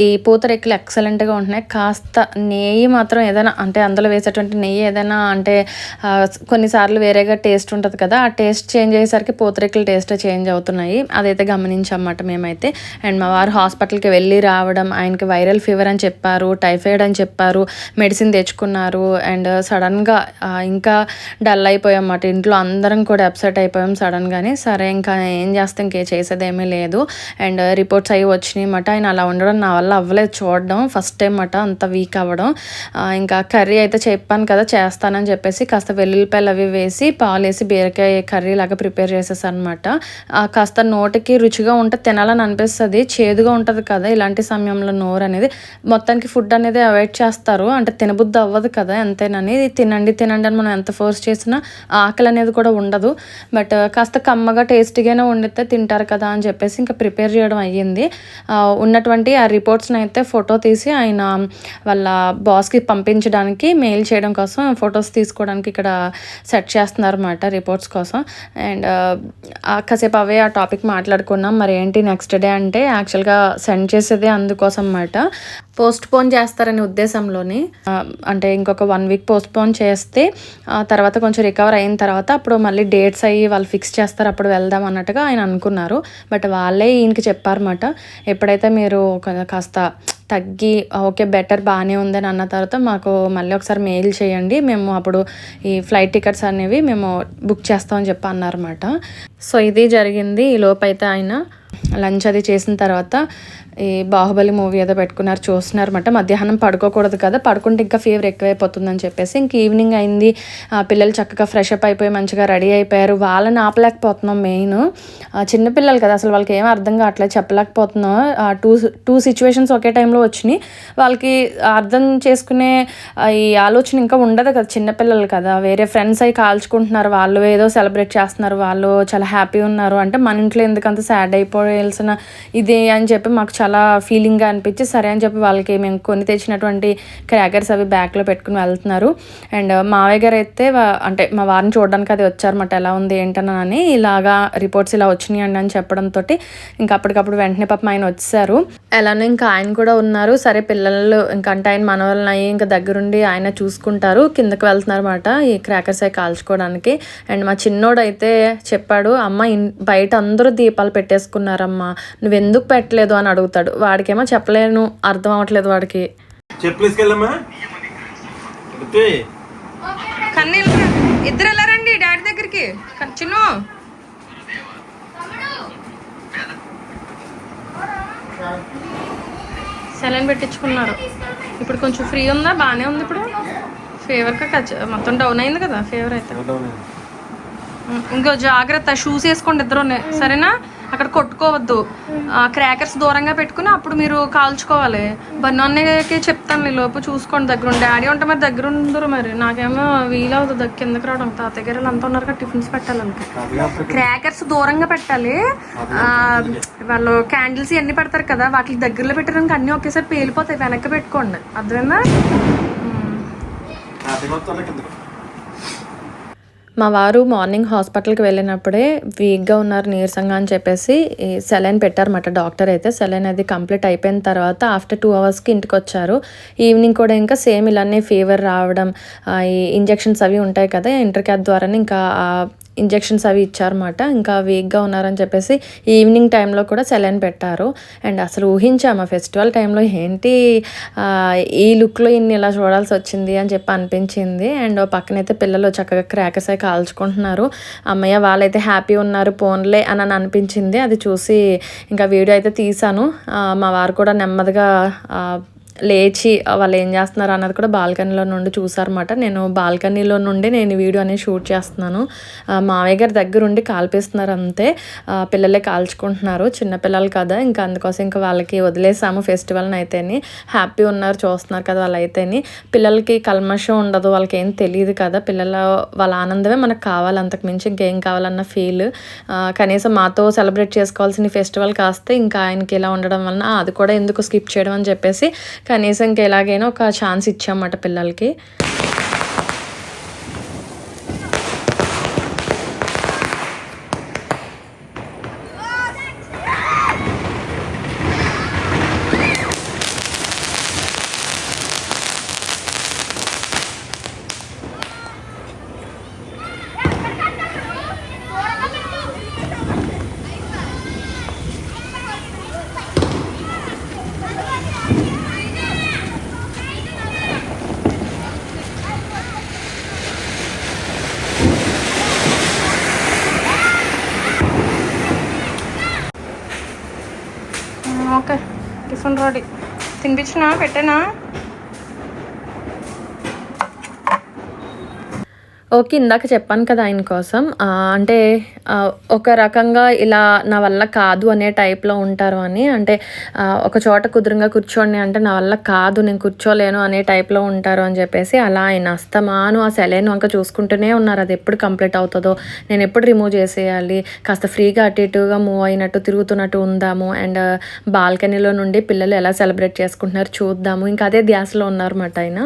ఈ పూతరేకులు ఎక్సలెంట్గా ఉంటున్నాయి. కాస్త నెయ్యి మాత్రం ఏదైనా అంటే అందులో వేసేటువంటి నెయ్యి ఏదైనా అంటే కొన్నిసార్లు వేరేగా టేస్ట్ ఉంటుంది కదా, ఆ టేస్ట్ చేంజ్ అయ్యేసరికి పూతరేకుల టేస్ట్ చేంజ్ అవుతున్నాయి. అదైతే గమనించామన్నమాట మేమైతే. అండ్ మా వారు హాస్పిటల్కి వెళ్ళి రావడం, ఆయనకి వైరల్ ఫీవర్ అని చెప్పారు, టైఫాయిడ్ అని చెప్పారు, మెడిసిన్ తెచ్చుకున్నారు. అండ్ సడన్గా ఇంకా డల్ అయిపోయామన్నమాట. ఇంట్లో అందరం కూడా అప్సెట్ అయిపోయాం సడన్గానే. సరే ఇంకా ఏం చేస్తే ఇంకే చేసేదేమీ లేదు. అండ్ రిపోర్ట్స్ అవి వచ్చినాయి అన్నమాట. ఆయన అలా ఉండడం నా వల్ల అవ్వలేదు చూడడం, ఫస్ట్ టైం అన్నమాట అంత వీక్ అవ్వడం. ఇంకా కర్రీ అయితే చెప్పాను కదా చేస్తానని చెప్పేసి కాస్త వెల్లుల్లిపాయలు అవి వేసి పాలు వేసి బీరకాయ కర్రీ లాగా ప్రిపేర్ చేసేసాను అనమాట. కాస్త నోటికి రుచిగా ఉంటే తినాలని అనిపిస్తుంది, చేదుగా ఉంటుంది కదా ఇలాంటి సమయంలో నోరు అనేది. మొత్తానికి ఫుడ్ అనేది అవాయిడ్ చేస్తారు, అంటే తినబుద్ధి అవ్వదు కదా ఎంతైనా. తినండి తినండి అని మనం ఎంత ఫోర్స్ చేసినా ఆకలి అనేది కూడా ఉండదు. బట్ కాస్త కమ్మగా టేస్టీగానే వండితే తింటారు కదా అని చెప్పేసి ఇంకా ప్రిపేర్ చేయడం అయ్యింది. ఉన్నటువంటి ఆ రిపోర్ట్స్ని అయితే ఫోటో తీసి ఆయన వాళ్ళ బాస్కి పంపించడానికి మెయిల్ చేయడం కోసం ఫొటోస్ తీసుకోవడానికి ఇక్కడ సెట్ చేస్తున్నారు అన్నమాట రిపోర్ట్స్ కోసం. అండ్ కాసేపు అవే ఆ టాపిక్ మాట్లాడుకున్నాం. మరి ఏంటి నెక్స్ట్ డే అంటే యాక్చువల్గా సెండ్ చేసేదే అందుకోసం అన్నమాట. పోస్ట్ పోన్ చేస్తారనే ఉద్దేశంలోని, అంటే ఇంకొక 1 వీక్ పోస్ట్ పోన్ చేస్తే తర్వాత కొంచెం రికవర్ అయిన తర్వాత అప్పుడు మళ్ళీ డేట్స్ అయ్యి వాళ్ళు ఫిక్స్ చేస్తారు, అప్పుడు వెళ్దాం అన్నట్టుగా ఆయన అనుకున్నారు. బట్ వాళ్ళే ఈయనకి చెప్పారన్నమాట, ఎప్పుడైతే మీరు కాస్త తగ్గి ఓకే బెటర్ బాగానే ఉందని అన్న తర్వాత మాకు మళ్ళీ ఒకసారి మెయిల్ చేయండి, మేము అప్పుడు ఈ ఫ్లైట్ టికెట్స్ అనేవి మేము బుక్ చేస్తామని చెప్పి అన్నారన్నమాట. సో ఇది జరిగింది. ఈ లోపు అయితే ఆయన లంచ్ అది చేసిన తర్వాత ఈ బాహుబలి మూవీ ఏదో పెట్టుకున్నారు, చూస్తున్నారు అనమాట. మధ్యాహ్నం పడుకోకూడదు కదా, పడుకుంటే ఇంకా ఫీవర్ ఎక్కువైపోతుందని చెప్పేసి ఇంక ఈవినింగ్ అయింది. పిల్లలు చక్కగా ఫ్రెష్ అప్ అయిపోయి మంచిగా రెడీ అయిపోయారు. వాళ్ళని ఆపలేకపోతున్నాం. మెయిన్ చిన్నపిల్లలు కదా, అసలు వాళ్ళకి ఏం అర్థం కావట్లేదు, చెప్పలేకపోతున్నాం. టూ సిచ్యువేషన్స్ ఒకే టైంలో వచ్చినాయి. వాళ్ళకి అర్థం చేసుకునే ఈ ఆలోచన ఇంకా ఉండదు కదా, చిన్నపిల్లలు కదా. వేరే ఫ్రెండ్స్ అవి కాల్చుకుంటున్నారు, వాళ్ళు ఏదో సెలబ్రేట్ చేస్తున్నారు, వాళ్ళు చాలా హ్యాపీ ఉన్నారు అంటే మన ఇంట్లో ఎందుకంత సాడ్ అయిపోయాల్సిన ఇది అని చెప్పి మాకు చాలా ఫీలింగ్గా అనిపించి సరే అని చెప్పి వాళ్ళకి మేము కొని తెచ్చినటువంటి క్రాకర్స్ అవి బ్యాగ్లో పెట్టుకుని వెళ్తున్నారు. అండ్ మావయ్య గారు అయితే అంటే మా వారిని చూడడానికి అది వచ్చారన్నమాట, ఎలా ఉంది ఏంటని. ఇలాగా రిపోర్ట్స్ ఇలా వచ్చినాయి అండి అని చెప్పడంతో ఇంకా అప్పటికప్పుడు వెంటనే పాపం ఆయన వచ్చేసారు. ఎలానో ఇంకా ఆయన కూడా ఉన్నారు. సరే పిల్లలు ఇంకా అంటే ఆయన మనవళ్ళని అయ్యి ఇంకా దగ్గరుండి ఆయన చూసుకుంటారు. కిందకి వెళ్తున్నారు అన్నమాట ఈ క్రాకర్స్ అవి కాల్చుకోవడానికి. అండ్ మా చిన్నోడు అయితే చెప్పాడు, అమ్మ బయట అందరూ దీపాలు పెట్టేసుకున్నారమ్మా, నువ్వెందుకు పెట్టలేదు అని అడుగుతాడు. వాడికేమో చెప్పలేను, అర్థం అవ్వట్లేదు వాడికి. ఇద్దరు వెళ్ళారండి డాడీ దగ్గరికి. చిన్న సెలైన్ పెట్టించుకున్నారు. ఇప్పుడు కొంచెం ఫ్రీ ఉందా, బాగానే ఉంది. ఇప్పుడు ఫీవర్గా మొత్తం డౌన్ అయింది కదా ఫీవర్ అయితే. ఇంకో జాగ్రత్త, షూస్ వేసుకోండి ఇద్దరు, సరేనా? అక్కడ కొట్టుకోవద్దు, క్రాకర్స్ దూరంగా పెట్టుకుని అప్పుడు మీరు కాల్చుకోవాలి. బన్నోన్నకి చెప్తాను ఈ లోపు చూసుకోండి దగ్గర. డాడీ ఉంటే మరి దగ్గర ఉండరు, మరి నాకేమో వీలవుతుంది కిందకి రావడం. తాతయ్య గారు అంతా ఉన్నారు కదా, టిఫిన్స్ పెట్టాలంటే క్రాకర్స్ దూరంగా పెట్టాలి. వాళ్ళు క్యాండిల్స్ ఇవన్నీ పెడతారు కదా, వాటికి దగ్గరలో పెట్టడానికి అన్నీ ఒకేసారి పేలిపోతాయి. వెనక్కి పెట్టుకోండి, అర్థమైందా? మా వారు మార్నింగ్ హాస్పిటల్కి వెళ్ళినప్పుడే వీక్గా ఉన్నారు, నీరసంగా అని చెప్పేసి సెలైన్ పెట్టారన్నమాట డాక్టర్ అయితే. సెలైన్ అది కంప్లీట్ అయిపోయిన తర్వాత ఆఫ్టర్ 2 అవర్స్కి ఇంటికి వచ్చారు. ఈవినింగ్ కూడా ఇంకా సేమ్ ఇలానే ఫీవర్ రావడం, ఈ ఇంజెక్షన్స్ అవి ఉంటాయి కదా ఇంటర్ క్యాప్ ద్వారానే, ఇంకా ఇంజెక్షన్స్ అవి ఇచ్చారన్నమాట. ఇంకా వీక్గా ఉన్నారని చెప్పేసి ఈవినింగ్ టైంలో కూడా సెలైన్ పెట్టారు. అండ్ అసలు ఊహించాము ఫెస్టివల్ టైంలో ఏంటి ఈ లుక్లో ఇన్ని ఇలా చూడాల్సి వచ్చింది అని చెప్పి అనిపించింది. అండ్ పక్కనైతే పిల్లలు చక్కగా క్రాకర్స్ అయి కాల్చుకుంటున్నారు. అమ్మయ్య వాళ్ళైతే హ్యాపీ ఉన్నారు పోన్లే అని అనిపించింది. అది చూసి ఇంకా వీడియో అయితే తీసాను. మా వారు కూడా నెమ్మదిగా లేచి వాళ్ళు ఏం చేస్తున్నారు అన్నది కూడా బాల్కనీలో నుండి చూసారన్నమాట. నేను బాల్కనీలో నుండి నేను వీడియో అనేది షూట్ చేస్తున్నాను. మావయ్య గారి దగ్గర ఉండి కాల్పిస్తున్నారు అంతే. పిల్లలే కాల్చుకుంటున్నారు, చిన్నపిల్లలు కదా, ఇంకా అందుకోసం ఇంకా వాళ్ళకి వదిలేసాము ఫెస్టివల్ని అయితేని. హ్యాపీ ఉన్నారు, చూస్తున్నారు కదా వాళ్ళు అయితేని. పిల్లలకి కల్మషం ఉండదు, వాళ్ళకి ఏం తెలియదు కదా, వాళ్ళ ఆనందమే మనకు కావాలి, అంతకు మించి ఇంకేం కావాలన్న ఫీల్. కనీసం మాతో సెలబ్రేట్ చేసుకోవాల్సిన ఫెస్టివల్ కాస్తే ఇంకా ఆయనకి ఇలా ఉండడం వలన అది కూడా ఎందుకు స్కిప్ చేయడం అని చెప్పేసి కనీసం ఇంకా ఎలాగైనా ఒక ఛాన్స్ ఇచ్చామన్నమాట పిల్లలకి. Okay, tiffin ready. తినిపించినా, పెట్టేనా? ఓకే, ఇందాక చెప్పాను కదా ఆయన కోసం. అంటే ఒక రకంగా ఇలా నా వల్ల కాదు అనే టైప్లో ఉంటారు అని. అంటే ఒక చోట కుదురుగా కూర్చోండి అంటే నా వల్ల కాదు, నేను కూర్చోలేను అనే టైప్లో ఉంటారు అని చెప్పేసి అలా ఆయన అస్తమాను ఆ సెలైన్ వంక చూసుకుంటూనే ఉన్నారు. అది ఎప్పుడు కంప్లీట్ అవుతుందో, నేను ఎప్పుడు రిమూవ్ చేసేయాలి, కాస్త ఫ్రీగా అటు ఇటుగా మూవ్ అయినట్టు తిరుగుతున్నట్టు ఉందాము, అండ్ బాల్కనీలో నుండి పిల్లలు ఎలా సెలబ్రేట్ చేసుకుంటున్నారు చూద్దాము, ఇంకా అదే ధ్యాసలో ఉన్నారన్నమాట ఆయన.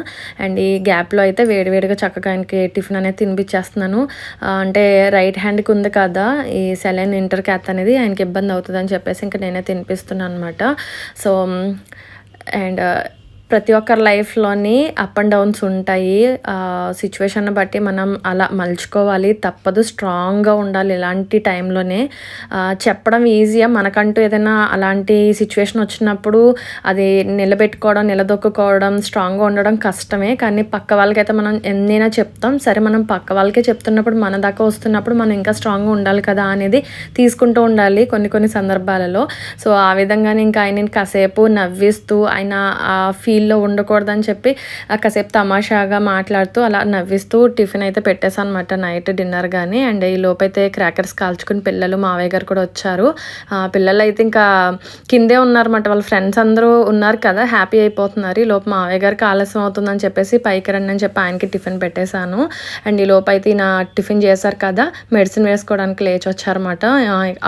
అండ్ ఈ గ్యాప్లో అయితే వేడివేడిగా చక్కగా ఆయనకి టిఫిన్ అనేది తినిపించేస్తున్నాను. అంటే రైట్ హ్యాండ్కి ఉంది కదా ఈ సెలైన్ ఇంటర్ క్యాప్ అనేది, ఆయనకి ఇబ్బంది అవుతుంది అని చెప్పేసి ఇంకా నేనే తినిపిస్తున్నాను అనమాట. సో అండ్ ప్రతి ఒక్కరి లైఫ్లోని అప్ అండ్ డౌన్స్ ఉంటాయి. సిచ్యువేషన్ బట్టి మనం అలా మలుచుకోవాలి, తప్పదు, స్ట్రాంగ్గా ఉండాలి. ఇలాంటి టైంలోనే చెప్పడం ఈజీగా, మనకంటూ ఏదైనా అలాంటి సిచ్యువేషన్ వచ్చినప్పుడు అది నిలదొక్కుకోవడం, స్ట్రాంగ్గా ఉండడం కష్టమే. కానీ పక్క వాళ్ళకైతే మనం ఎన్నైనా చెప్తాం. సరే, మనం పక్క వాళ్ళకే చెప్తున్నప్పుడు మన దాకా వస్తున్నప్పుడు మనం ఇంకా స్ట్రాంగ్గా ఉండాలి కదా అనేది తీసుకుంటూ ఉండాలి కొన్ని సందర్భాలలో. సో ఆ విధంగానే ఇంకా ఆయన కాసేపు నవ్విస్తూ ఆయన ఆ ఫీల్‌లో ఉండకూడదని చెప్పి కాసేపు తమాషాగా మాట్లాడుతూ అలా నవ్విస్తూ టిఫిన్ అయితే పెట్టేసానమాట నైట్ డిన్నర్ గాని. అండ్ ఈ లోపైతే క్రాకర్స్ కాల్చుకుని పిల్లలు, మావయ్య గారు కూడా వచ్చారు. పిల్లలైతే ఇంకా కిందే ఉన్నారన్నమాట. వాళ్ళ ఫ్రెండ్స్ అందరూ ఉన్నారు కదా! హ్యాపీ అయిపోతున్నారు. ఈ లోపు మావయ్య గారికి ఆలస్యం అవుతుందని చెప్పేసి పైకి రండి అని చెప్పి ఆయనకి టిఫిన్ పెట్టేశాను. అండ్ ఈ లోపైతే ఈయన టిఫిన్ చేశారు కదా! మెడిసిన్ వేసుకోవడానికి లేచొచ్చారన్నమాట.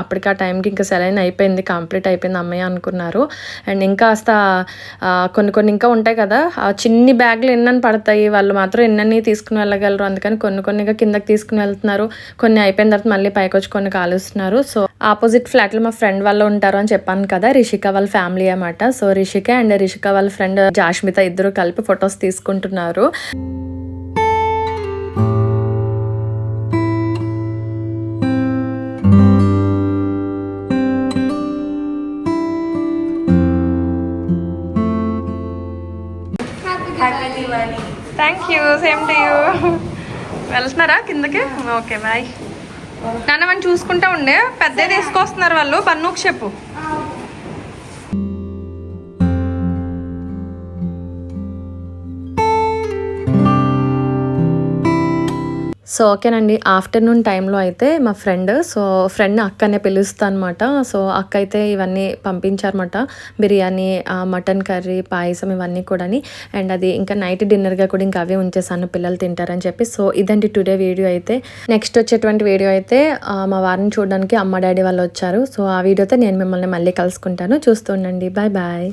అప్పటికి ఆ టైంకి ఇంకా సెలైన్ అయిపోయింది. కంప్లీట్ అయిపోయింది అమ్మయ్య అనుకున్నారు. అండ్ ఇంకాస్త కొన్ని ఇంకా ఉంటాయి కదా! చిన్ని బ్యాగ్‌లు ఎన్నని పడతాయి. వాళ్ళు మాత్రం ఎన్నని తీసుకుని వెళ్ళగలరు. అందుకని కొన్నిగా కిందకి తీసుకుని వెళ్తున్నారు. కొన్ని అయిపోయిన తర్వాత మళ్ళీ పైకొచ్చి కొన్ని కాలుస్తున్నారు. సో, ఆపోజిట్ ఫ్లాట్‌లో మా ఫ్రెండ్ వాళ్ళు ఉంటారు అని చెప్పాను కదా! రిషిక వాళ్ళ ఫ్యామిలీ అన్నమాట. సో, రిషిక అండ్ రిషిక వాళ్ళ ఫ్రెండ్ జాష్మిత ఇద్దరు కలిపి ఫొటోస్ తీసుకుంటున్నారు. Thank you. Same to you. వెళ్తున్నారా కిందకి? Okay bye. నాన్న మనం చూసుకుంటా ఉండే పెద్ద తీసుకొస్తున్నారు వాళ్ళు. బన్నుకు చెప్పు. సో ఓకేనండి. ఆఫ్టర్నూన్ టైంలో అయితే మా ఫ్రెండ్ అక్కనే పిలుస్తా అనమాట. సో అక్క అయితే ఇవన్నీ పంపించారన్నమాట. బిర్యానీ, మటన్ కర్రీ, పాయసం ఇవన్నీ కూడాని. అండ్ అది ఇంకా నైట్ డిన్నర్గా కూడా ఇంకా అవే ఉంచేసాను పిల్లలు తింటారని చెప్పి. సో ఇదండి టుడే వీడియో అయితే. నెక్స్ట్ వచ్చేటువంటి వీడియో అయితే మా వారిని చూడడానికి అమ్మ డాడీ వాళ్ళు వచ్చారు. సో ఆ వీడియోతో నేను మిమ్మల్ని మళ్ళీ కలుసుకుంటాను. చూస్తూ ఉండండి. Bye bye.